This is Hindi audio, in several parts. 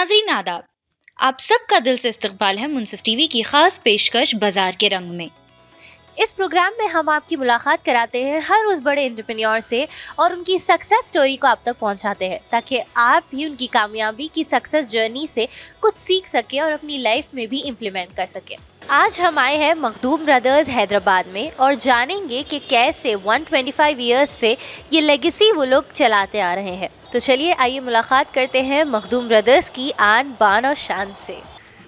नाज़रीन आदाब, आप सबका दिल से इस्तकबाल है मुनसिफ टीवी की खास पेशकश बाजार के रंग में। इस प्रोग्राम में हम आपकी मुलाकात कराते हैं हर उस बड़े एंटरप्रेन्योर से और उनकी सक्सेस स्टोरी को आप तक पहुंचाते हैं ताकि आप भी उनकी कामयाबी की सक्सेस जर्नी से कुछ सीख सकें और अपनी लाइफ में भी इम्प्लीमेंट कर सकें। आज हम आए हैं मखदूम ब्रदर्स हैदराबाद में और जानेंगे कि कैसे 125 इयर्स से ये लेगेसी वो लोग चलाते आ रहे हैं। तो चलिए आइए मुलाकात करते हैं मखदूम ब्रदर्स की आन बान और शान से।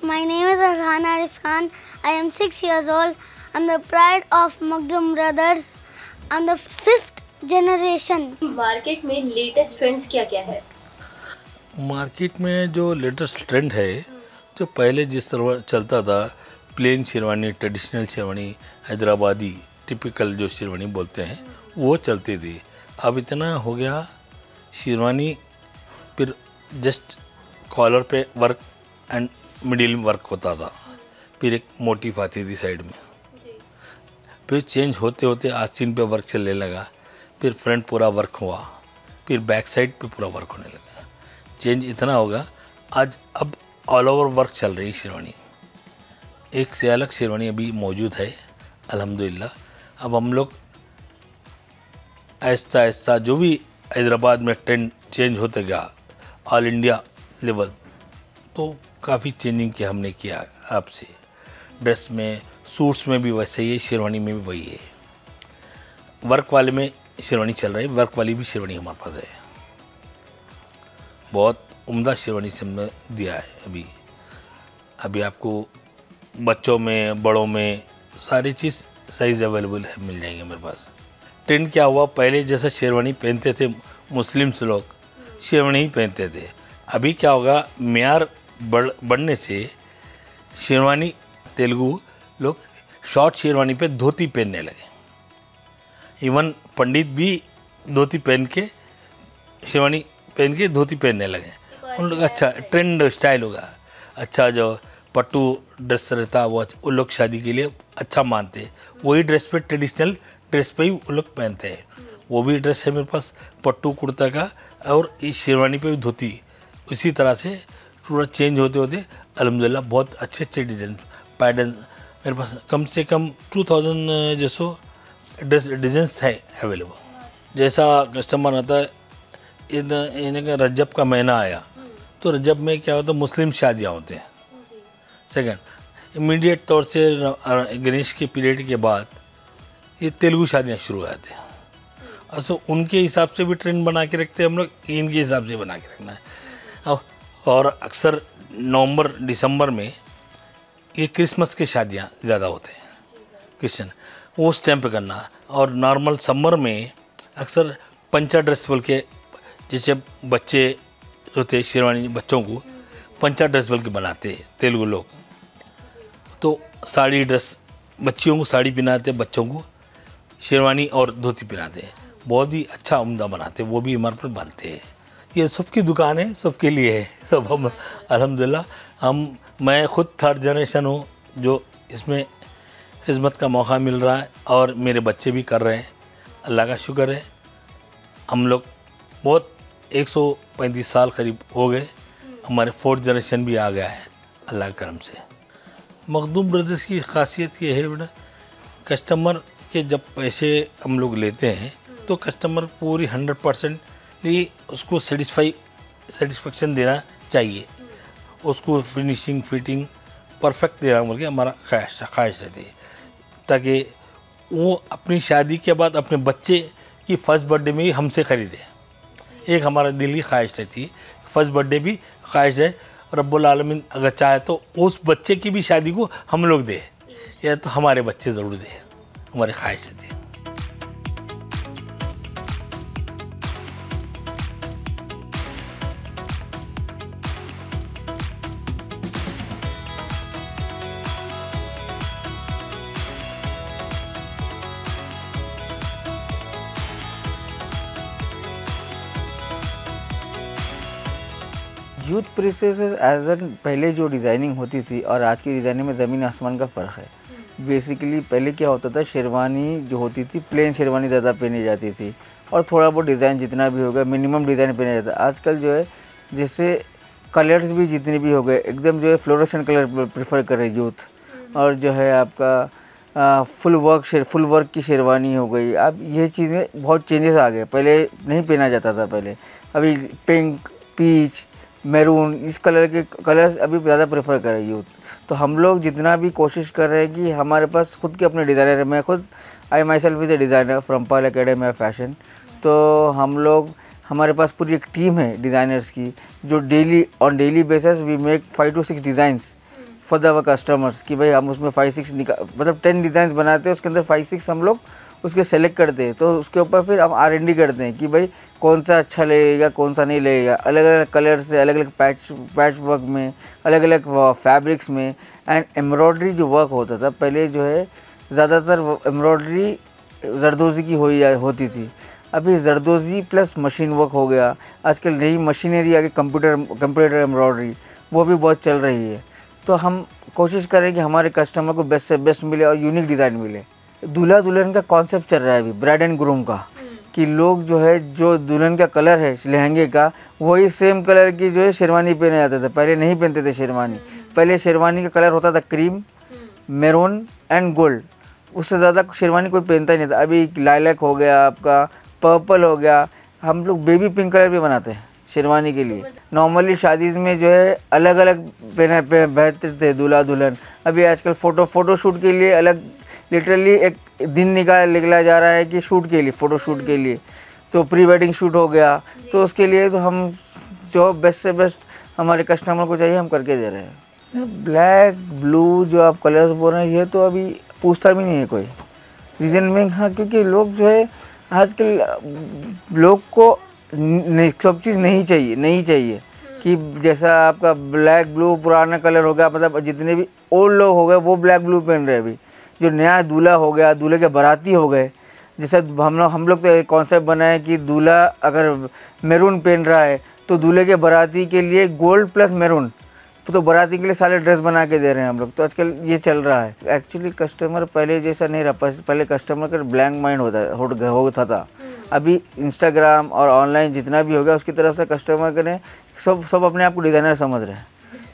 My name is Arhan Arif Khan. I am 6 years old. I'm the pride of Makhdoom Brothers. I'm the 5th generation. Market में लेटेस्ट ट्रेंड्स क्या क्या है? मार्केट में जो लेटेस्ट ट्रेंड है, जो पहले जिस तरह चलता था, plain sherwani, traditional sherwani, Hyderabadi typical जो शेरवानी बोलते हैं वो चलती थी। अब इतना हो गया शेरवानी, फिर जस्ट कॉलर पे वर्क एंड मिडिल वर्क होता था, फिर एक मोटिफ आती थी साइड में, फिर चेंज होते होते आस्तीन पे वर्क चलने लगा, फिर फ्रंट पूरा वर्क हुआ, फिर बैक साइड पे पूरा वर्क होने लगा। चेंज इतना होगा आज अब ऑल ओवर वर्क चल रही है शेरवानी। एक से अलग शेरवानी अभी मौजूद है अल्हम्दुलिल्लाह। अब हम लोग आहिस्ता आहिस्ता जो भी हैदराबाद में ट्रेंड चेंज होते गया ऑल इंडिया लेवल, तो काफ़ी चेंजिंग किया हमने किया आपसे। ड्रेस में, सूट्स में भी वैसे ही है, शेरवानी में भी वही है। वर्क वाले में शेरवानी चल रही है, वर्क वाली भी शेरवानी हमारे पास है। बहुत उम्दा शेरवानी से हमने दिया है। अभी आपको बच्चों में, बड़ों में सारी चीज़ साइज़ अवेलेबल है, मिल जाएंगे मेरे पास। ट्रेंड क्या हुआ, पहले जैसा शेरवानी पहनते थे मुस्लिम्स लोग, शेरवानी ही पहनते थे। अभी क्या होगा, मेयार बढ़ने से शेरवानी तेलुगु लोग शॉर्ट शेरवानी पे धोती पहनने लगे। इवन पंडित भी धोती पहन के, शेरवानी पहन के धोती पहनने लगे। उन लोग अच्छा ट्रेंड स्टाइल होगा। अच्छा जो पट्टू ड्रेस रहता वो उन लोग शादी के लिए अच्छा मानते हैं, वही ड्रेस पे, ट्रेडिशनल ड्रेस पे ही वो लोग पहनते हैं। वो भी ड्रेस है मेरे पास पट्टू कुर्ता का, और इस शेरवानी पे भी धोती। इसी तरह से पूरा चेंज होते होते अल्हम्दुलिल्लाह बहुत अच्छे अच्छे डिज़ाइन पैटर्न मेरे पास कम से कम 2000 जैसो ड्रेस डिज़ाइंस है अवेलेबल। जैसा कस्टमर आता है, इनका रजब का महीना आया तो रजब में क्या होता है, मुस्लिम शादियाँ होते हैं। सेकंड, इमीडिएट तौर से गणेश के पीरियड के बाद ये तेलुगु शादियाँ शुरू हो जाती हैं। अच्छा, उनके हिसाब से भी ट्रेंड बना के रखते हैं हम लोग, इनके हिसाब से बना के रखना है। और अक्सर नवंबर दिसंबर में ये क्रिसमस की शादियाँ ज़्यादा होते हैं क्रिश्चियन, उस टाइम पे करना। और नॉर्मल समर में अक्सर पंचा ड्रेस बोल के, जैसे बच्चे जो थे शेरवानी बच्चों को पंचा ड्रेस बोल के बनाते हैं तेलुगु लोग, तो साड़ी ड्रेस बच्चियों को साड़ी पहनाते, बच्चों को शेरवानी और धोती पहनाते हैं। बहुत ही अच्छा उम्दा बनाते हैं, वो भी हमारे पर बनते हैं। ये सबकी दुकान है, सबके लिए है। सब हम अल्हम्दुलिल्लाह मैं खुद 3rd जनरेशन हूँ जो इसमें खिदमत का मौका मिल रहा है, और मेरे बच्चे भी कर रहे हैं, अल्लाह का शुक्र है। हम लोग बहुत 135 साल करीब हो गए, हमारे 4th जनरेशन भी आ गया है अल्लाह के करम से। मखदूम ब्रदर्स की खासियत ये है बेटा, कस्टमर के जब पैसे हम लोग लेते हैं तो कस्टमर पूरी 100% लिए उसको सेटिस्फेक्शन देना चाहिए, उसको फिनिशिंग फिटिंग परफेक्ट देना बोल के हमारा ख्वाहिश रहती है, ताकि वो अपनी शादी के बाद अपने बच्चे की फर्स्ट बर्थडे में ही हमसे ख़रीदे। एक हमारा दिल की ख्वाहिश रहती है, फर्स्ट बर्थडे भी ख्वाहिश है, रब्बुल आलमीन अगर चाहे तो उस बच्चे की भी शादी को हम लोग दें, या तो हमारे बच्चे ज़रूर दें, हमारी ख्वाहिश रहती है। यूथ प्रिंसेस एज एन पहले जो डिज़ाइनिंग होती थी और आज की डिज़ाइनिंग में ज़मीन आसमान का फ़र्क है। बेसिकली पहले क्या होता था, शेरवानी जो होती थी प्लेन शेरवानी ज़्यादा पहनी जाती थी और थोड़ा बहुत डिज़ाइन जितना भी होगा मिनिमम डिज़ाइन पहना जाता है। आजकल जो है जैसे कलर्स भी जितने भी हो गए एकदम जो है फ्लोरोसेंट कलर प्रेफर कर रहे यूथ। और जो है आपका फुल वर्क की शेरवानी हो गई। अब ये चीज़ें बहुत चेंजेस आ गए, पहले नहीं पहना जाता था पहले। अभी पिंक, पीच, मैरून इस कलर के कलर्स अभी ज़्यादा प्रेफर कर रहे यूथ। तो हम लोग जितना भी कोशिश कर रहे हैं कि हमारे पास खुद के अपने डिज़ाइनर है। मैं खुद आई my self is a designer from Pal academy of fashion. तो हम लोग हमारे पास पूरी एक टीम है डिज़ाइनर्स की जो daily basis we make 5 to 6 designs for the customers कि भाई हम उसमें 5-6 मतलब 10 डिज़ाइंस बनाते हैं, उसके अंदर 5-6 हम लोग उसके सेलेक्ट करते हैं। तो उसके ऊपर फिर हम R&D करते हैं कि भाई कौन सा अच्छा लगेगा कौन सा नहीं लगेगा। अलग अलग कलर से अलग अलग पैच वर्क में, अलग अलग फैब्रिक्स में। एंड एम्ब्रॉयडरी जो वर्क होता था पहले जो है ज़्यादातर एम्ब्रॉयडरी जरदोज़ी की होती थी। अभी जरदोज़ी प्लस मशीन वर्क हो गया। आजकल नई मशीनरी आ गई, कंप्यूटर एम्ब्रॉयडरी वो भी बहुत चल रही है। तो हम कोशिश करें कि हमारे कस्टमर को बेस्ट से बेस्ट मिले और यूनिक डिज़ाइन मिले। दूल्हा दुल्हन का कॉन्सेप्ट चल रहा है अभी, ब्राइड एंड ग्रूम का, कि लोग जो है जो दुल्हन का कलर है लहंगे का वही सेम कलर की जो है शेरवानी पहने जाते थे। पहले नहीं पहनते थे शेरवानी। पहले शेरवानी का कलर होता था क्रीम, मैरून एंड गोल्ड, उससे ज़्यादा शेरवानी कोई पहनता ही नहीं था। अभी लाइलैक हो गया, आपका पर्पल हो गया। हम लोग बेबी पिंक कलर भी बनाते हैं शेरवानी के लिए। नॉर्मली शादीज़ में जो है अलग अलग पहनते थे दूल्हा दुल्हन। अभी आजकल फ़ोटोशूट के लिए अलग लिटरली एक दिन निकाला जा रहा है कि शूट के लिए, फ़ोटोशूट के लिए। तो प्री वेडिंग शूट हो गया, तो उसके लिए तो हम जो बेस्ट से बेस्ट हमारे कस्टमर को चाहिए हम करके दे रहे हैं। ब्लैक ब्लू जो आप कलर्स बोल रहे हैं ये तो अभी पूछता भी नहीं है कोई। रीज़न में हाँ, क्योंकि लोग जो है आजकल लोग को सब चीज़ नहीं चाहिए कि जैसा आपका ब्लैक ब्लू पुराना कलर हो गया, मतलब जितने भी ओल्ड लोग हो गए वो ब्लैक ब्लू पहन रहे हैं। अभी जो नया दूल्हा हो गया, दूल्हे के बाराती हो गए, जैसा हम लोग तो एक कॉन्सेप्ट बनाए कि दूल्हा अगर मैरून पहन रहा है तो दूल्हे के बाराती के लिए गोल्ड प्लस मैरून, तो बाराती के लिए सारे ड्रेस बना के दे रहे हैं हम लोग। तो आजकल ये चल रहा है। एक्चुअली कस्टमर पहले जैसा नहीं रहा, पहले कस्टमर का ब्लैंक माइंड होता था। अभी इंस्टाग्राम और ऑनलाइन जितना भी हो गया उसकी तरफ से कस्टमर करें सब अपने आप को डिज़ाइनर समझ रहे हैं।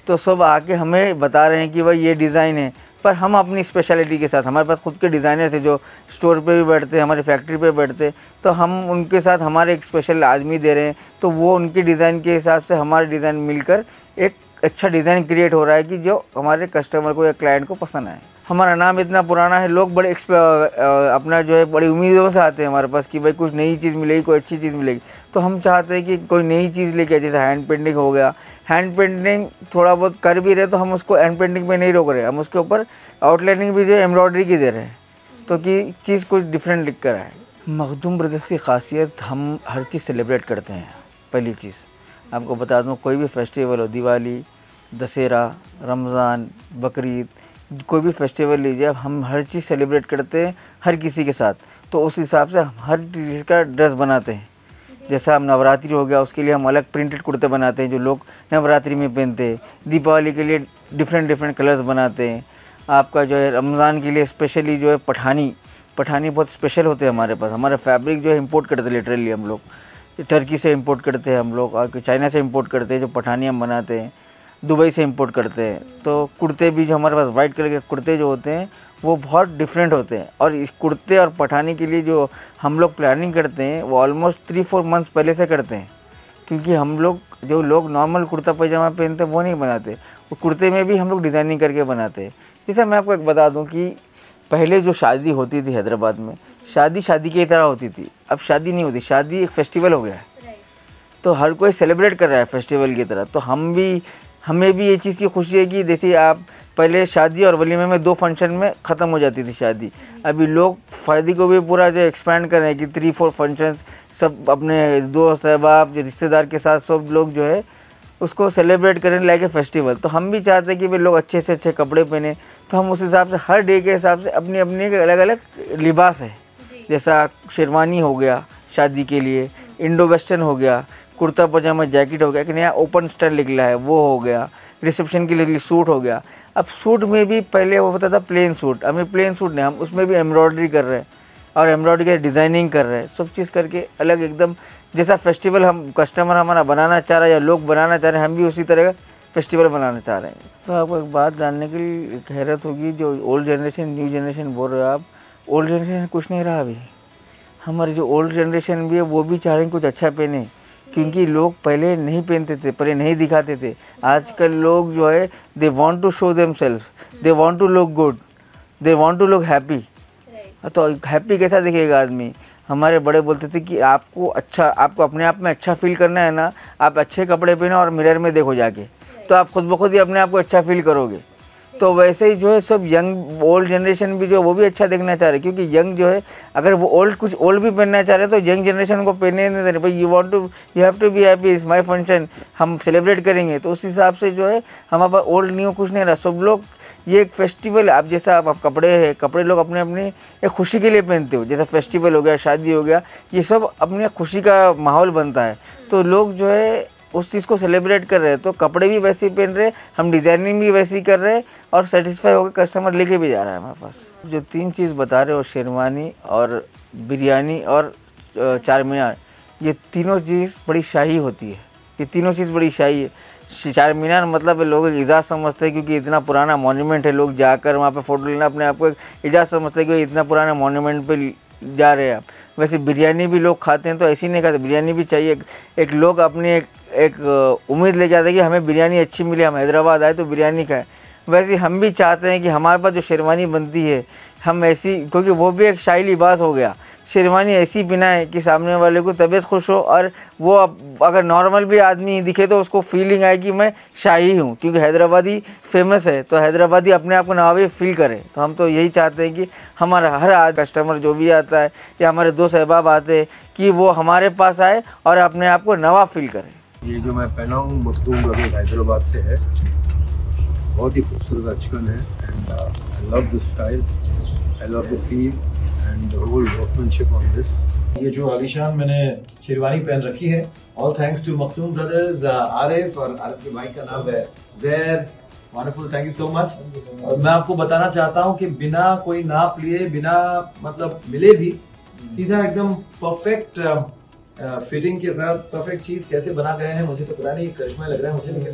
तो सब आके हमें बता रहे हैं कि भाई ये डिज़ाइन है, पर हम अपनी स्पेशलिटी के साथ, हमारे पास खुद के डिज़ाइनर थे जो स्टोर पे भी बैठते, हमारी फैक्ट्री पे बैठते, तो हम उनके साथ हमारे एक स्पेशल आदमी दे रहे हैं। तो वो उनके डिज़ाइन के हिसाब से हमारे डिज़ाइन मिलकर एक अच्छा डिज़ाइन क्रिएट हो रहा है कि जो हमारे कस्टमर को या क्लाइंट को पसंद आए। हमारा नाम इतना पुराना है, लोग बड़े अपना जो है बड़ी उम्मीदों से आते हैं हमारे पास कि भाई कुछ नई चीज़ मिलेगी, कोई अच्छी चीज़ मिलेगी। तो हम चाहते हैं कि कोई नई चीज़ लेके, जैसे हैंड पेंटिंग हो गया, हैंड पेंटिंग थोड़ा बहुत कर भी रहे तो हम उसको हैंड पेंटिंग पे नहीं रोक रहे, हम उसके ऊपर आउटलाइनिंग भी जो है एम्ब्रॉयडरी की दे रहे हैं, तो कि चीज़ कुछ डिफरेंट लिख कर आए। मखदूम ब्रदर्स की खासियत, हम हर चीज़ सेलिब्रेट करते हैं। पहली चीज़ आपको बता दूँ, कोई भी फेस्टिवल हो, दिवाली, दशहरा, रमज़ान, बकरीद, कोई भी फेस्टिवल लीजिए, हम हर चीज़ सेलिब्रेट करते हैं हर किसी के साथ। तो उस हिसाब से हम हर चीज़ का ड्रेस बनाते हैं। जैसा हम नवरात्रि हो गया उसके लिए हम अलग प्रिंटेड कुर्ते बनाते हैं जो लोग नवरात्रि में पहनते हैं। दीपावली के लिए डिफरेंट कलर्स बनाते हैं। आपका जो है रमज़ान के लिए स्पेशली जो है पठानी बहुत स्पेशल होते हैं हमारे पास। हमारा फैब्रिक जो है इंपोर्ट करते हैं, लिटरली हम लोग टर्की से इंपोर्ट करते हैं हम लोग, और चाइना से इंपोर्ट करते हैं। जो पठानी हम बनाते हैं दुबई से इंपोर्ट करते हैं। तो कुर्ते भी जो हमारे पास वाइट कलर के कुर्ते जो होते हैं वो बहुत डिफरेंट होते हैं। और इस कुर्ते और पठानी के लिए जो हम लोग प्लानिंग करते हैं वो ऑलमोस्ट 3-4 मंथ्स पहले से करते हैं, क्योंकि हम लोग जो लोग नॉर्मल कुर्ता पैजामा पहनते हैं वो नहीं बनाते, वो कुर्ते में भी हम लोग डिज़ाइनिंग करके बनाते हैं। जैसे मैं आपको एक बता दूँ कि पहले जो शादी होती थी हैदराबाद में, शादी की तरह होती थी। अब शादी नहीं होती, शादी एक फेस्टिवल हो गया है। तो हर कोई सेलिब्रेट कर रहा है फेस्टिवल की तरह। तो हमें भी ये चीज़ की खुशी है कि देखिए आप, पहले शादी और वलीमे में 2 फंक्शन में ख़त्म हो जाती थी शादी। अभी लोग शादी को भी पूरा जो एक्सपेंड कर रहे हैं कि 3-4 फंक्शंस, सब अपने दोस्त अहबाब रिश्तेदार के साथ सब लोग जो है उसको सेलिब्रेट करें लाइक ए फेस्टिवल। तो हम भी चाहते हैं कि भाई लोग अच्छे से अच्छे कपड़े पहने। तो हम उस हिसाब से हर डे के हिसाब से अपनी अलग अलग लिबास है। जैसा शेरवानी हो गया शादी के लिए, इंडो वेस्टर्न हो गया, कुर्ता पजामा जैकेट हो गया, एक नया ओपन स्टाइल निकला है वो हो गया, रिसेप्शन के लिए सूट हो गया। अब सूट में भी पहले वो होता था प्लेन सूट, हमें प्लेन सूट नहीं, हम उसमें भी एम्ब्रॉयडरी कर रहे हैं। और एम्ब्रॉयडरी के डिज़ाइनिंग कर रहे हैं, सब चीज़ करके अलग एकदम जैसा फेस्टिवल हम कस्टमर हमारा बनाना चाह रहा है या लोग बनाना चाह रहे हैं, हम भी उसी तरह का फेस्टिवल बनाना चाह रहे हैं। तो आपको एक बात जानने के लिए हैरत होगी, जो ओल्ड जनरेशन न्यू जनरेशन बोल रहे हो आप, ओल्ड जनरेशन कुछ नहीं रहा अभी। हमारी जो ओल्ड जनरेशन भी है वो भी चाह रहे हैं कुछ अच्छा पहने, क्योंकि लोग पहले नहीं पहनते थे, पहले नहीं दिखाते थे। आजकल लोग जो है they want to show themselves, they want to look good, they want to look happy. तो हैप्पी कैसा दिखेगा आदमी? हमारे बड़े बोलते थे कि आपको अपने आप में अच्छा फील करना है ना, आप अच्छे कपड़े पहनो और मिरर में देखो जाके, तो आप खुद ब खुद ही अपने आप को अच्छा फील करोगे। तो वैसे ही जो है सब यंग ओल्ड जनरेशन भी जो है वो भी अच्छा देखना चाह रहे, क्योंकि यंग जो है अगर वो कुछ ओल्ड भी पहनना चाह रहे हैं तो यंग जनरेशन को पहनने नहीं दे रहे। भाई you have to be happy, is my function, हम सेलिब्रेट करेंगे। तो उस हिसाब से जो है हमारे पास ओल्ड न्यू कुछ नहीं रहा, सब लोग ये एक फेस्टिवल, आप जैसा आप कपड़े लोग अपने अपनी एक खुशी के लिए पहनते हो, जैसा फेस्टिवल हो गया, शादी हो गया, ये सब अपने खुशी का माहौल बनता है। तो लोग जो है उस चीज़ को सेलिब्रेट कर रहे हैं, तो कपड़े भी वैसे ही पहन रहे, हम डिज़ाइनिंग भी वैसे ही कर रहे हैं और सेटिस्फाई होकर कस्टमर लेके भी जा रहा है हमारे पास। जो 3 चीज़ बता रहे हो, शेरवानी और बिरयानी और चार मीनार, ये तीनों चीज़ बड़ी शाही होती है, ये तीनों चीज़ बड़ी शाही है। चार मीनार मतलब लोग एक इजाज़ समझते हैं, क्योंकि इतना पुराना मॉन्यूमेंट है, लोग जाकर वहाँ पे फ़ोटो लेना अपने आप को एक इजाज़ समझते हैं कि इतना पुराना मॉन्यूमेंट पे जा रहे हैं आप। वैसे बिरयानी भी लोग खाते हैं तो ऐसी नहीं खाते, बिरयानी भी चाहिए। एक लोग अपनी एक उम्मीद लेके आते हैं कि हमें बिरयानी अच्छी मिले, हम हैदराबाद आए तो बिरयानी खाएं। वैसे हम भी चाहते हैं कि हमारे पास जो शेरवानी बनती है हम ऐसी, क्योंकि वो भी एक शाही लिबास हो गया, शेरवानी ऐसी पहनाएं कि सामने वाले को तबीयत खुश हो, और वो अगर नॉर्मल भी आदमी दिखे तो उसको फीलिंग आए कि मैं शाही हूँ, क्योंकि हैदराबादी फेमस है, तो हैदराबादी अपने आप को नवाबी फील करे। तो हम तो यही चाहते हैं कि हमारा हर कस्टमर जो भी आता है या हमारे दोस्त अहबाब आते हैं कि वो हमारे पास आए और अपने आप को नवाब फील करे। ये जो मैं पहना हूँ मखदूम ब्रदर्स हैदराबाद से है, बहुत ही खूबसूरत चिकन है and I love the style, I love the feel and the whole workmanship on this. ये जो आलीशान मैंने शेरवानी पहन रखी है, all thanks to Makhdoom brothers, Arif, और आरिफ के भाई का नाम है Zair. Wonderful, thank you so much. और मैं आपको बताना चाहता हूँ कि बिना कोई नाप लिए, बिना मतलब मिले भी सीधा एकदम परफेक्ट फिटिंग के साथ परफेक्ट चीज कैसे बना गए हैं, मुझे तो पता नहीं, करिश्मा लग रहा है मुझे, लेकिन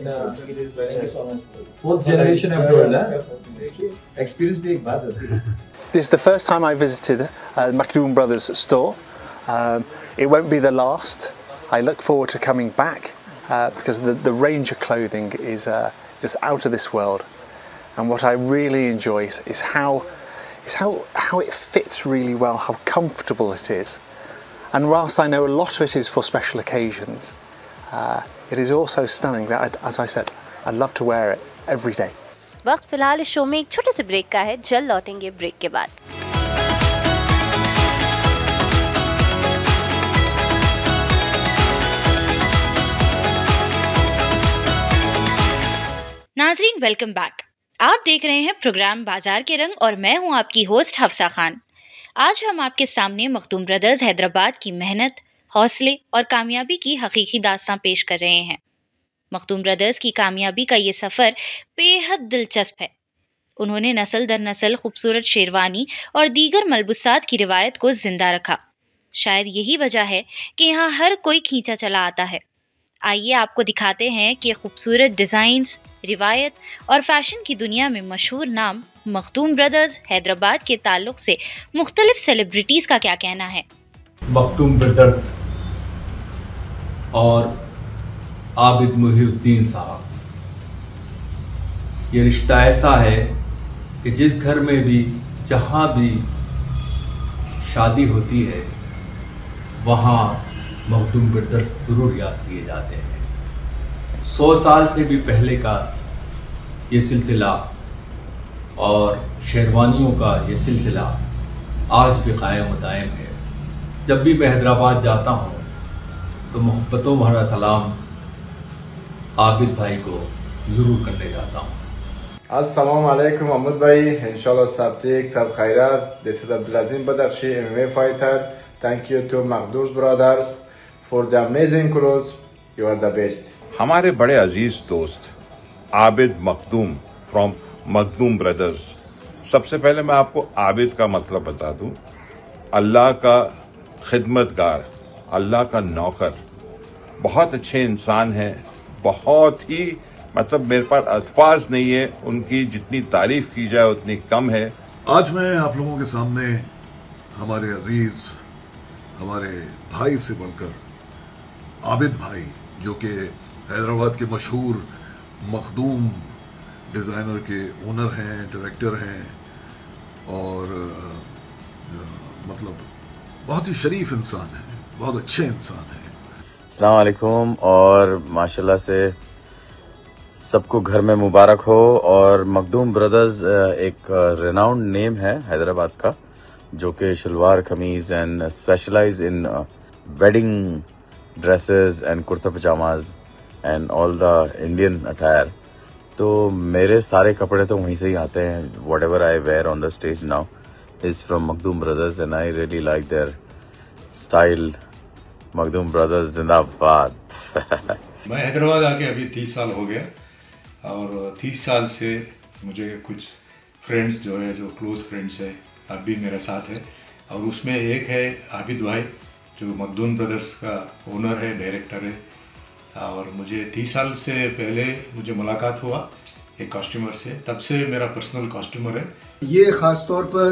4th generation एम्ब्रॉयडर है, देखिए एक्सपीरियंस भी एक बात होती है। This is the first time I visited Makhdoom Brothers store. It won't be the last. I look forward to coming back because the range of clothing is just out of this world. And what I really enjoy is how it fits really well, how comfortable it is. And whilst I know a lot of it is for special occasions, it is also stunning that, as I said, I'd love to wear it every day. वक्त फिलहाल इस शो में एक छोटे से ब्रेक का है, जल्द लौटेंगे ब्रेक के बाद। नाजरीन, वेलकम बैक। आप देख रहे हैं प्रोग्राम बाजार के रंग और मैं हूं आपकी होस्ट हफ्सा खान। आज हम आपके सामने मखदूम ब्रदर्स हैदराबाद की मेहनत, हौसले और कामयाबी की हकीकी दास्तां पेश कर रहे हैं। मखदूम ब्रदर्स की कामयाबी का ये सफ़र बेहद दिलचस्प है। उन्होंने नस्ल दर नस्ल खूबसूरत शेरवानी और दीगर मलबूसात की रिवायत को जिंदा रखा। शायद यही वजह है कि यहाँ हर कोई खींचा चला आता है। आइए आपको दिखाते हैं कि खूबसूरत डिज़ाइंस, रिवायत और फैशन की दुनिया में मशहूर नाम मखदूम ब्रदर्स हैदराबाद के ताल्लुक से मुख्तलिफ सेलिब्रिटीज़ का क्या कहना है। मखदूम ब्रदर्स और आबिद मुहीउद्दीन साहब, ये रिश्ता ऐसा है कि जिस घर में भी, जहाँ भी शादी होती है, वहाँ मखदूम ब्रदर्स ज़रूर याद किए जाते हैं। 100 साल से भी पहले का ये सिलसिला और शेरवानियों का ये सिलसिला आज भी कायम दायम है। जब भी मैं हैदराबाद जाता हूँ तो मोहब्बतों भरा सलाम आबिद भाई को ज़रूर करने जाता हूँ। अस्सलाम वालेकुम मोहम्मद भाई, इंशाल्लाह सब ठीक, सब खैरात। This is Abdul Badakhshi, MMA fighter. Thank you to Makhdoom Brothers for the amazing clothes. You are the best. हमारे बड़े अजीज दोस्त आबिद मखदूम फ्रॉम मखदूम ब्रदर्स। सबसे पहले मैं आपको आबिद का मतलब बता दूं। अल्लाह का खिदमतगार, अल्लाह का नौकर, बहुत अच्छे इंसान हैं, बहुत ही मतलब मेरे पास अल्फाज नहीं है, उनकी जितनी तारीफ की जाए उतनी कम है। आज मैं आप लोगों के सामने हमारे अजीज, हमारे भाई से बढ़कर आबिद भाई, जो कि हैदराबाद के मशहूर मखदूम डिज़ाइनर के ओनर हैं, डायरेक्टर हैं और मतलब बहुत ही शरीफ इंसान हैं, बहुत अच्छे इंसान हैं। अस्सलाम वालेकुम और माशाल्लाह से सबको घर में मुबारक हो। और मखदूम ब्रदर्स एक रेनाउंड नेम है हैदराबाद का, जो कि shalwar kameez and specialise in wedding dresses and kurta pyjamas and all the Indian attire. तो मेरे सारे कपड़े तो वहीं से ही आते हैं। Whatever I wear on the stage now is from Makhdoom brothers and I really like their style. Makhdoom brothers जिंदाबाद। मैं हैदराबाद आके अभी 30 साल हो गया और 30 साल से मुझे कुछ फ्रेंड्स जो है, जो क्लोज फ्रेंड्स है, अब भी मेरे साथ है। और उसमें एक है आबिद भाई, जो मखदूम ब्रदर्स का ओनर है, डायरेक्टर है। और मुझे 30 साल से पहले मुझे मुलाकात हुआ एक कस्टमर से, तब से मेरा पर्सनल कस्टमर है। ये ख़ास तौर पर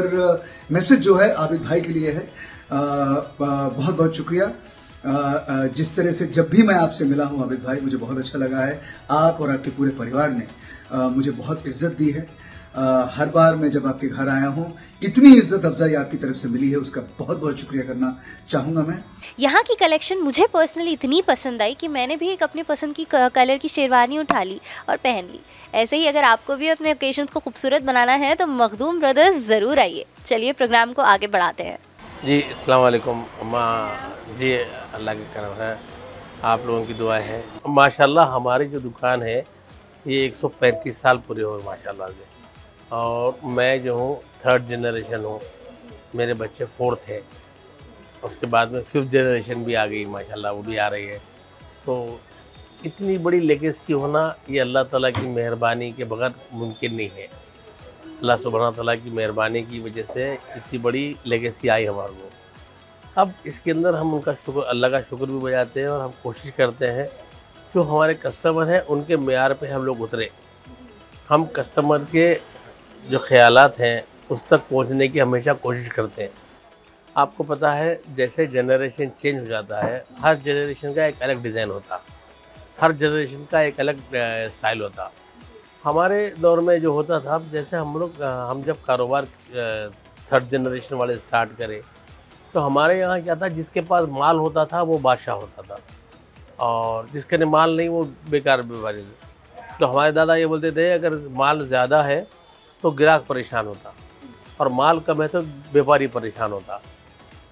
मैसेज जो है आबिद भाई के लिए है। बहुत बहुत शुक्रिया। जिस तरह से जब भी मैं आपसे मिला हूँ आबिद भाई, मुझे बहुत अच्छा लगा है। आप और आपके पूरे परिवार ने मुझे बहुत इज्जत दी है। हर बार मैं जब आपके घर आया हूँ, इतनी इज्जत अफजाई आपकी तरफ से मिली है, उसका बहुत बहुत शुक्रिया करना चाहूँगा मैं। यहाँ की कलेक्शन मुझे पर्सनली इतनी पसंद आई कि मैंने भी एक अपनी पसंद की कलर की शेरवानी उठा ली और पहन ली। ऐसे ही अगर आपको भी अपने ओकेशन को खूबसूरत बनाना है तो मखदूम ब्रदर्स ज़रूर आइए। चलिए प्रोग्राम को आगे बढ़ाते हैं। जी अस्सलाम वालेकुम जी, अल्लाह के करम है, आप लोगों की दुआ है। माशाल्लाह हमारी जो दुकान है ये 135 साल पूरे हो माशाल्लाह से। और मैं जो हूँ 3rd जनरेशन हूँ, मेरे बच्चे 4th है, उसके बाद में 5th जनरेशन भी आ गई माशाल्लाह, वो भी आ रही है। तो इतनी बड़ी लेगेसी होना ये अल्लाह ताला की मेहरबानी के बगैर मुमकिन नहीं है। अल्लाह सुब्हानहू ताला की मेहरबानी की वजह से इतनी बड़ी लेगेसी आई हमारे को। अब इसके अंदर हम उनका शुक्र, अल्लाह का शुक्र भी बजाते हैं और हम कोशिश करते हैं जो हमारे कस्टमर हैं उनके मेयार पे हम लोग उतरे। हम कस्टमर के जो ख़यालात हैं उस तक पहुंचने की हमेशा कोशिश करते हैं। आपको पता है जैसे जनरेशन चेंज हो जाता है, हर जनरेशन का एक अलग डिज़ाइन होता, हर जनरेशन का एक अलग स्टाइल होता। हमारे दौर में जो होता था, जैसे हम जब कारोबार 3rd जनरेशन वाले स्टार्ट करें तो हमारे यहाँ क्या था, जिसके पास माल होता था वो बादशाह होता था और जिसके ने माल नहीं वो बेकार व्यापारी थे। तो हमारे दादा ये बोलते थे अगर माल ज़्यादा है तो ग्राहक परेशान होता और माल कम है तो व्यापारी परेशान होता।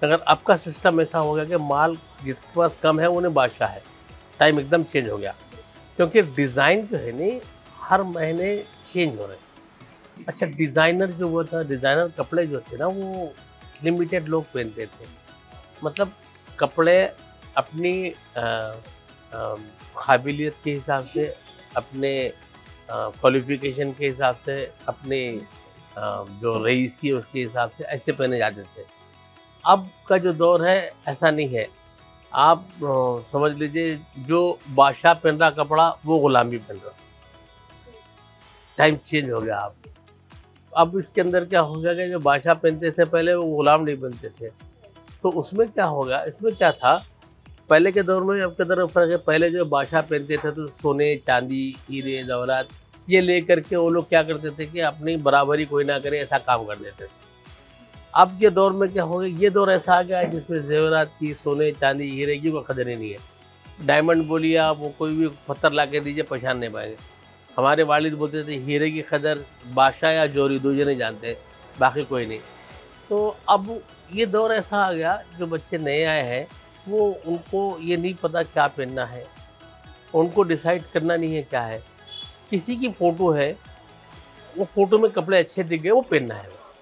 अगर आपका सिस्टम ऐसा हो गया कि माल जिसके पास कम है उन्हें बादशाह है, टाइम एकदम चेंज हो गया। क्योंकि डिज़ाइन जो है नहीं हर महीने चेंज हो रहे हैं। अच्छा, डिज़ाइनर जो हुआ था, डिज़ाइनर कपड़े जो थे ना वो लिमिटेड लोग पहनते थे। मतलब कपड़े अपनी काबिलियत के हिसाब से, अपने क्वालिफ़िकेशन के हिसाब से, अपने जो रईसी है उसके हिसाब से ऐसे पहने जाते थे। अब का जो दौर है ऐसा नहीं है। आप समझ लीजिए जो बादशाह पहन रहा कपड़ा वो गुलाम भी पहन रहा। टाइम चेंज हो गया। अब इसके अंदर क्या हो गया कि जो बादशाह पहनते थे पहले वो गुलाम नहीं बनते थे। तो उसमें क्या होगा, इसमें क्या था, पहले के दौर में आपके तरफ फर्क है। पहले जो बादशाह पहनते थे तो सोने चांदी हीरे जवाहरात ये ले करके वो लोग क्या करते थे कि अपनी बराबरी कोई ना करे ऐसा काम कर देते थे। अब ये दौर में क्या हो गया, ये दौर ऐसा आ गया है जिसमें जेवरात की, सोने चांदी हीरे की कोई कदर ही नहीं है। डायमंड बोलिए आप, वो कोई भी पत्थर ला के दीजिए पहचान नहीं पाएंगे। हमारे वालिद बोलते थे हीरे की कदर बादशाह या जोरी दो जने जानते, बाकी कोई नहीं। तो अब ये दौर ऐसा आ गया, जो बच्चे नए आए हैं वो उनको ये नहीं पता क्या पहनना है, उनको डिसाइड करना नहीं है क्या है। किसी की फ़ोटो है, वो फ़ोटो में कपड़े अच्छे दिख गए वो पहनना है बस।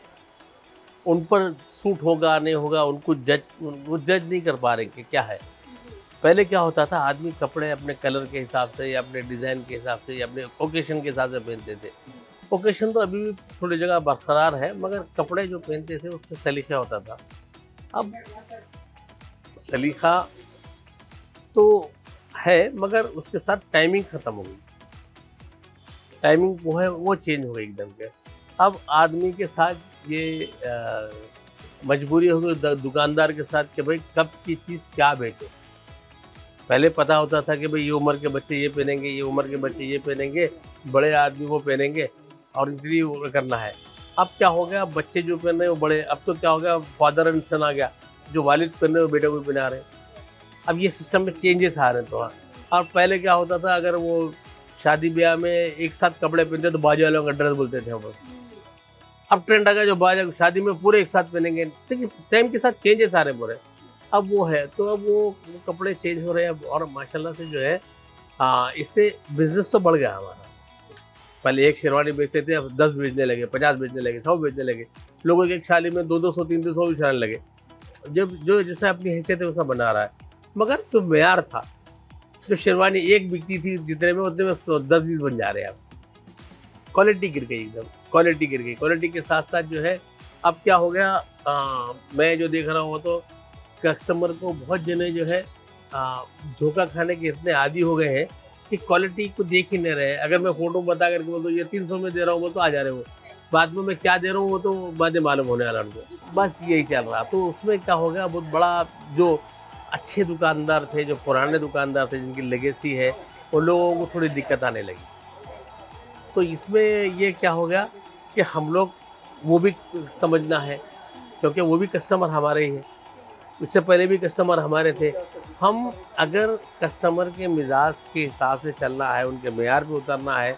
उन पर सूट होगा नहीं होगा उनको वो जज नहीं कर पा रहे कि क्या है। पहले क्या होता था, आदमी कपड़े अपने कलर के हिसाब से या अपने डिज़ाइन के हिसाब से या अपने ओकेशन के हिसाब से पहनते थे। ओकेशन तो अभी भी थोड़ी जगह बरकरार है, मगर कपड़े जो पहनते थे उसमें सलीका होता था। अब सलीका तो है, मगर उसके साथ टाइमिंग ख़त्म हो गई। टाइमिंग वो है वो चेंज हो गई एकदम के। अब आदमी के साथ ये मजबूरी हो गई दुकानदार के साथ कि भाई कब की चीज़ क्या बेचे। पहले पता होता था कि भाई ये उम्र के बच्चे ये पहनेंगे, ये उम्र के बच्चे ये पहनेंगे, बड़े आदमी वो पहनेंगे और इतनी वो करना है। अब क्या हो गया, बच्चे जो पहन रहे हैं वो बड़े, अब तो क्या हो गया, फादर एंड सन आ गया, जो वालिद पहन रहे हैं वो बेटे को भी पहना रहे हैं। अब ये सिस्टम में चेंजेस आ रहे हैं थोड़ा। और पहले क्या होता था, अगर वो शादी ब्याह में एक साथ कपड़े पहनते तो बाजा वालों का ड्रेस बोलते थे बस। अब ट्रेंड आ गया जो बाजा शादी में पूरे एक साथ पहनेंगे। देखिए टाइम के साथ चेंजेस आ रहे हैं पूरे, अब वो है तो अब वो कपड़े चेंज हो रहे हैं। और माशाल्लाह से जो है इससे बिजनेस तो बढ़ गया हमारा। पहले एक शेरवानी बेचते थे, अब 10 बेचने लगे, 50 बेचने लगे, 100 बेचने लगे। लोगों के एक शादी में 200, 300 भी चलाने लगे। जब जो जैसा अपनी हैसियत है वैसा बना रहा है। मगर जो मेयार था, जो शेरवानी एक बिकती थी जितने में उतने में 10-20 बन जा रहे हैं। अब क्वालिटी गिर गई एकदम, क्वालिटी गिर गई। क्वालिटी के साथ साथ जो है अब क्या हो गया, मैं जो देख रहा हूँ तो कस्टमर को बहुत जने जो है धोखा खाने के इतने आदी हो गए हैं कि क्वालिटी को देख ही नहीं रहे। अगर मैं फ़ोटो बता करके बोल दूँ ये 300 में दे रहा हूँ, वो तो आ जा रहे हो, बाद में मैं क्या दे रहा हूँ वो तो बाद में मालूम होने वाला उनको। बस यही चल रहा। तो उसमें क्या हो गया, बहुत बड़ा जो अच्छे दुकानदार थे, जो पुराने दुकानदार थे, जिनकी लेगेसी है, उन लोगों को थोड़ी दिक्कत आने लगी। तो इसमें ये क्या हो गया कि हम लोग वो भी समझना है, क्योंकि वो भी कस्टमर हमारे ही हैं। इससे पहले भी कस्टमर हमारे थे। हम अगर कस्टमर के मिजाज के हिसाब से चलना है, उनके मेयार पे उतरना है,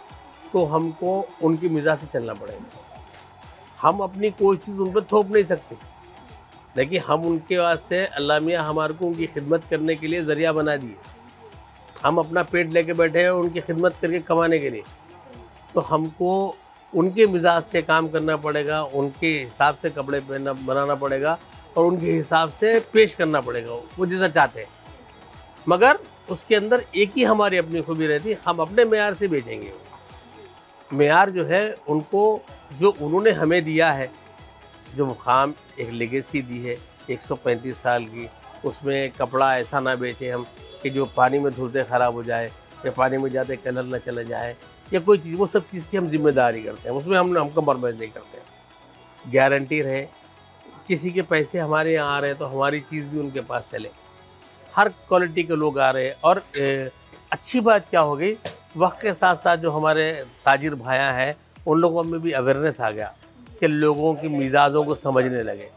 तो हमको उनकी मिजाज से चलना पड़ेगा। हम अपनी कोई चीज़ उन पर थोप नहीं सकते, लेकिन हम उनके वास्ते अल्लाह मियाँ हमारे को उनकी खिदमत करने के लिए ज़रिया बना दिए। हम अपना पेट लेके बैठे हैं उनकी खिदमत करके कमाने के लिए, तो हमको उनके मिजाज से काम करना पड़ेगा, उनके हिसाब से कपड़े पहनना बनाना पड़ेगा और उनके हिसाब से पेश करना पड़ेगा वो जैसा चाहते हैं। मगर उसके अंदर एक ही हमारी अपनी खूबी रहती है, हम अपने मेयार से बेचेंगे। मेयार जो है उनको जो उन्होंने हमें दिया है, जो मुकाम एक लेगेसी दी है 135 साल की, उसमें कपड़ा ऐसा ना बेचें हम कि जो पानी में धुलते ख़राब हो जाए या पानी में जाते कलर ना चला जाए या कोई चीज़, वो सब चीज़ की हम जिम्मेदारी करते हैं। उसमें हम कम्प्रोमाइज़ नहीं करते हैं। गारंटी रहे, किसी के पैसे हमारे यहाँ आ रहे हैं तो हमारी चीज़ भी उनके पास चले। हर क्वालिटी के लोग आ रहे हैं। और अच्छी बात क्या हो गई, वक्त के साथ साथ जो हमारे ताजिर भाइयाँ हैं उन लोगों में भी अवेयरनेस आ गया कि लोगों की मिजाजों को समझने लगे,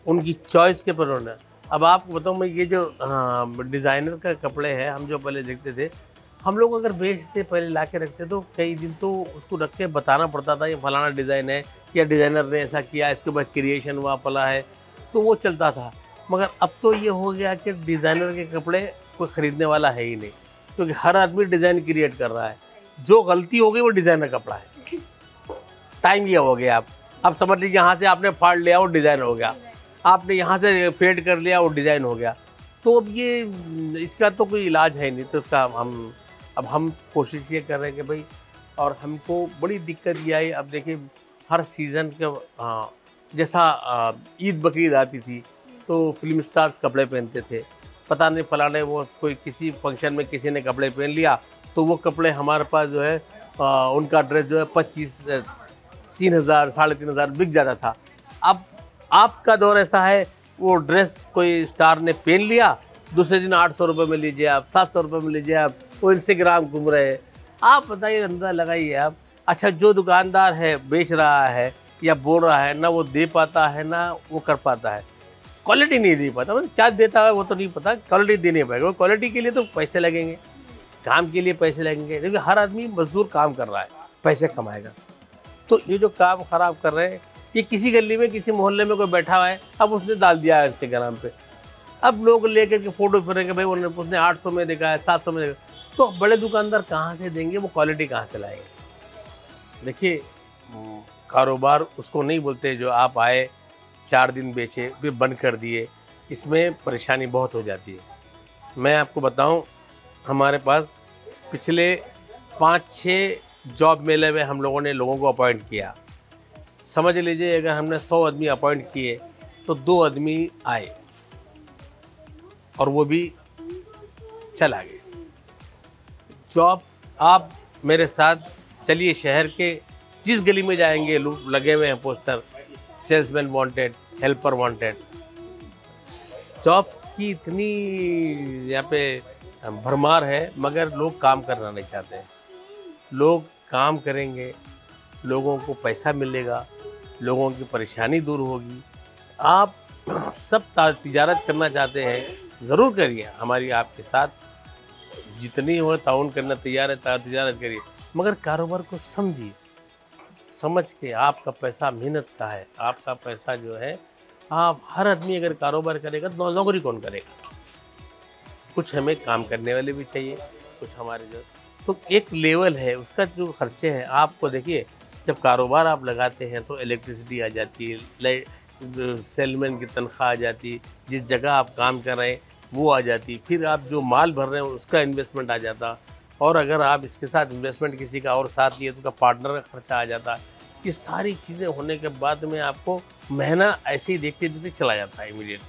उनकी चॉइस के पर होना। अब आपको बताऊँ मैं, ये जो डिज़ाइनर का कपड़े हैं, हम जो पहले देखते थे, हम लोग अगर बेचते पहले ला के रखते तो कई दिन तो उसको रख के बताना पड़ता था ये फलाना डिज़ाइन है या डिज़ाइनर ने ऐसा किया, इसके बाद क्रिएशन हुआ फला है, तो वो चलता था। मगर अब तो ये हो गया कि डिज़ाइनर के कपड़े कोई ख़रीदने वाला है ही नहीं, क्योंकि हर आदमी डिज़ाइन क्रिएट कर रहा है। जो गलती हो गई वो डिज़ाइनर कपड़ा है। टाइम ये हो गया। आप समझ लीजिए, यहाँ से आपने फाड़ लिया वो डिज़ाइन हो गया, आपने यहाँ से फेड कर लिया वो डिज़ाइन हो गया। तो अब ये इसका तो कोई इलाज है नहीं। तो इसका हम कोशिश ये कर रहे हैं कि भाई, और हमको बड़ी दिक्कत ये आई। अब देखिए हर सीज़न के जैसा ईद बकरीद आती थी तो फिल्म स्टार्स कपड़े पहनते थे, पता नहीं फलाने वो कोई किसी फंक्शन में किसी ने कपड़े पहन लिया तो वो कपड़े हमारे पास जो है उनका ड्रेस जो है 25, 3000, 3500 बिक जाता था। अब आपका दौर ऐसा है, वो ड्रेस कोई स्टार ने पहन लिया, दूसरे दिन 800 रुपये में लीजिए आप, 700 रुपये में लीजिए आप, वो इंस्टाग्राम घूम रहे हैं। आप बताइए, अंदाज़ा लगाइए आप। अच्छा, जो दुकानदार है बेच रहा है या बोल रहा है ना, वो दे पाता है ना वो कर पाता है, क्वालिटी नहीं दे पाता। मतलब क्या देता है वो तो नहीं पता, क्वालिटी देनी पड़ेगा। क्वालिटी के लिए तो पैसे लगेंगे, काम के लिए पैसे लगेंगे। देखिए हर आदमी मजदूर काम कर रहा है, पैसे कमाएगा। तो ये जो काम ख़राब कर रहे हैं, ये किसी गली में किसी मोहल्ले में कोई बैठा हुआ है, अब उसने डाल दिया है इंस्टाग्राम पे, अब लोग लेकर के फ़ोटो फिरेंगे, भाई उसने 800 में देखा है, 700 में देखा। तो बड़े दुकानदार कहाँ से देंगे, वो क्वालिटी कहाँ से लाएंगे। देखिए कारोबार उसको नहीं बोलते जो आप आए 4 दिन बेचे फिर बंद कर दिए, इसमें परेशानी बहुत हो जाती है। मैं आपको बताऊं, हमारे पास पिछले 5-6 जॉब मेले में हम लोगों ने लोगों को अपॉइंट किया। समझ लीजिए अगर हमने 100 आदमी अपॉइंट किए तो 2 आदमी आए और वो भी चला गए। जॉब आप मेरे साथ चलिए, शहर के जिस गली में जाएंगे लोग लगे हुए हैं poster, salesman wanted, helper wanted. Job की इतनी यहाँ पे भरमार है, मगर लोग काम करना नहीं चाहते हैं। लोग काम करेंगे, लोगों को पैसा मिलेगा, लोगों की परेशानी दूर होगी। आप सब तिजारत करना चाहते हैं, ज़रूर करिए, हमारी आपके साथ जितनी हो ताउन करना तैयार है, तिजारत करिए, मगर कारोबार को समझिए। समझ के आपका पैसा मेहनत का है, आपका पैसा जो है, आप हर आदमी अगर कारोबार करेगा तो नौकरी कौन करेगा? कुछ हमें काम करने वाले भी चाहिए, कुछ हमारे जो तो एक लेवल है उसका जो खर्चे हैं। आपको देखिए, जब कारोबार आप लगाते हैं तो इलेक्ट्रिसिटी आ जाती है, सेलमैन की तनख्वाह आ जाती है, जिस जगह आप काम कर रहे हैं वो आ जाती, फिर आप जो माल भर रहे हैं उसका इन्वेस्टमेंट आ जाता, और अगर आप इसके साथ इन्वेस्टमेंट किसी का और साथ लिए तो उसका पार्टनर का खर्चा आ जाता। ये सारी चीज़ें होने के बाद में आपको महीना ऐसे ही देखते देखते चला जाता है। इमीडिएट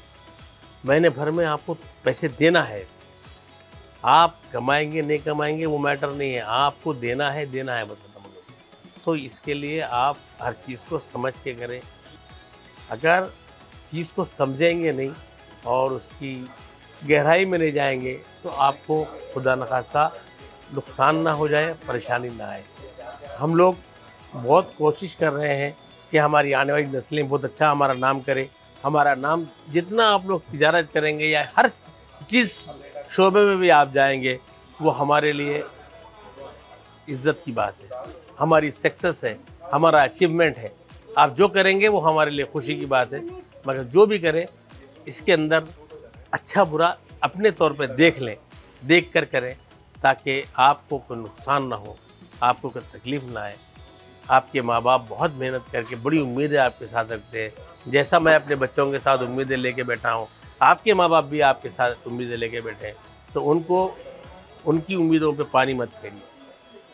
महीने भर में आपको पैसे देना है। आप कमाएंगे नहीं कमाएंगे वो मैटर नहीं है, आपको देना है बस खत्म हो गया। तो इसके लिए आप हर चीज़ को समझ के करें। अगर चीज़ को समझेंगे नहीं और उसकी गहराई में नहीं जाएंगे तो आपको खुदा न खास्ता नुकसान ना हो जाए, परेशानी ना आए। हम लोग बहुत कोशिश कर रहे हैं कि हमारी आने वाली नस्लें बहुत अच्छा हमारा नाम करें। हमारा नाम जितना आप लोग तिजारत करेंगे या हर जिस शोबे में भी आप जाएंगे वो हमारे लिए इज्जत की बात है, हमारी सक्सेस है, हमारा अचीवमेंट है। आप जो करेंगे वो हमारे लिए खुशी की बात है, मगर जो भी करें इसके अंदर अच्छा बुरा अपने तौर पे देख लें, देख कर करें, ताकि आपको कोई नुकसान ना हो, आपको कोई तकलीफ़ ना आए। आपके माँ बाप बहुत मेहनत करके बड़ी उम्मीदें आपके साथ रखते हैं। जैसा मैं अपने बच्चों के साथ उम्मीदें लेके बैठा हूँ, आपके माँ बाप भी आपके साथ उम्मीदें लेके बैठे हैं, तो उनको उनकी उम्मीदों पे पानी मत फेरिए।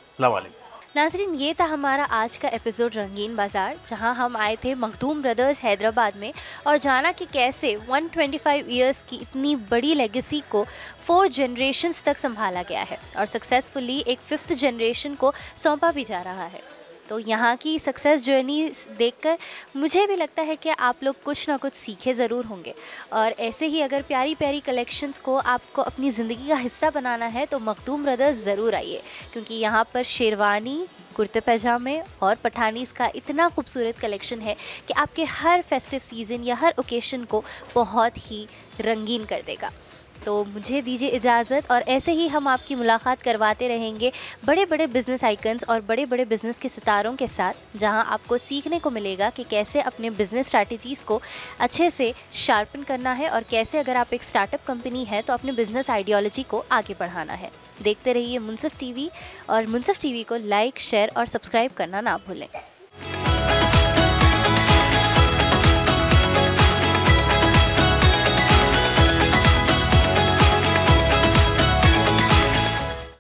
अस्सलाम वालेकुम। नाज़रीन, ये था हमारा आज का एपिसोड रंगीन बाज़ार, जहां हम आए थे मखदूम ब्रदर्स हैदराबाद में और जाना कि कैसे 125 इयर्स की इतनी बड़ी लेगेसी को 4 जनरेशन्स तक संभाला गया है और सक्सेसफुली एक 5th जनरेशन को सौंपा भी जा रहा है। तो यहाँ की सक्सेस जर्नी देखकर मुझे भी लगता है कि आप लोग कुछ ना कुछ सीखे ज़रूर होंगे। और ऐसे ही अगर प्यारी प्यारी कलेक्शंस को आपको अपनी ज़िंदगी का हिस्सा बनाना है तो मखदूम ब्रदर्स ज़रूर आइए, क्योंकि यहाँ पर शेरवानी, कुर्ते पैजामे और पठानीज़ का इतना खूबसूरत कलेक्शन है कि आपके हर फेस्टिव सीज़न या हर ओकेशन को बहुत ही रंगीन कर देगा। तो मुझे दीजिए इजाज़त, और ऐसे ही हम आपकी मुलाकात करवाते रहेंगे बड़े बड़े बिज़नेस आइकन्स और बड़े बड़े बिज़नेस के सितारों के साथ, जहां आपको सीखने को मिलेगा कि कैसे अपने बिज़नेस स्ट्रैटेजीज़ को अच्छे से शार्पन करना है और कैसे अगर आप एक स्टार्टअप कंपनी है तो अपने बिज़नेस आइडियोलॉजी को आगे बढ़ाना है। देखते रहिए मुनसिफ टीवी, और मुनसिफ टीवी को लाइक, शेयर और सब्सक्राइब करना ना भूलें।